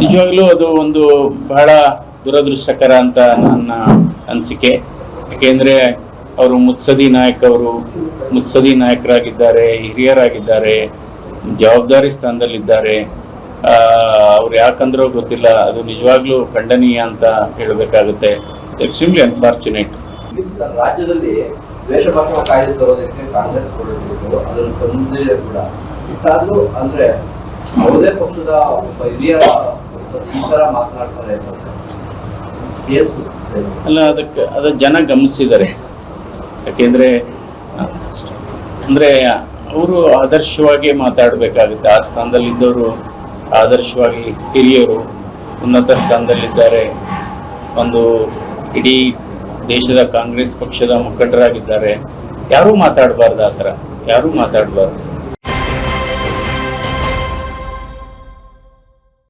ನಿಜವಾಗ್ಲೂ ಅದು ಒಂದು ಬಹಳ ದುರದೃಷ್ಟಕರ ಅಂತ ನನ್ನ ಅನಿಸಿಕೆ. ಯಾಕೆಂದರೆ ಅವರು ಮುತ್ಸದಿ ನಾಯಕರಾಗಿದ್ದಾರೆ, ಹಿರಿಯರಾಗಿದ್ದಾರೆ, ಜವಾಬ್ದಾರಿ ಸ್ಥಾನದಲ್ಲಿದ್ದಾರೆ. ಅವ್ರು ಯಾಕಂದ್ರೂ ಗೊತ್ತಿಲ್ಲ, ಅದು ನಿಜವಾಗ್ಲೂ ಖಂಡನೀಯ ಅಂತ ಹೇಳಬೇಕಾಗುತ್ತೆ. Extremely unfortunate. ರಾಜ್ಯದಲ್ಲಿ ದ್ವೇಷ ಭಾಷಣ ಕಾಯ್ದೆ ತರೋದಕ್ಕೆ ಕಾಂಗ್ರೆಸ್ ಹೊರಟಿತ್ತು, ಅದನ್ನು ತಂದೆ ಕೂಡ ಇಷ್ಟಾದ್ರೂ ಅಂದ್ರೆ ಯಾವುದೇ ಪಕ್ಷದ ಹಿರಿಯ ಈ ತರ ಮಾತನಾಡ್ತಾರೆ ಅಲ್ಲ, ಅದು ಜನ ಗಮನಿಸಿದ್ದಾರೆ. ಯಾಕೆಂದ್ರೆ ಅವರು ಆದರ್ಶವಾಗಿ ಮಾತಾಡಬೇಕಾಗುತ್ತೆ. ಆ ಸ್ಥಾನದಲ್ಲಿದ್ದವರು ಆದರ್ಶವಾಗಿ ಹಿರಿಯರು ಉನ್ನತ ಸ್ಥಾನದಲ್ಲಿದ್ದಾರೆ. ಒಂದು ಇಡೀ ದೇಶದ ಕಾಂಗ್ರೆಸ್ ಪಕ್ಷದ ಮುಖಂಡರಾಗಿದ್ದಾರೆ. ಯಾರೂ ಮಾತಾಡಬಾರ್ದು, ಆ ಥರ ಯಾರೂ ಮಾತಾಡಬಾರ್ದು.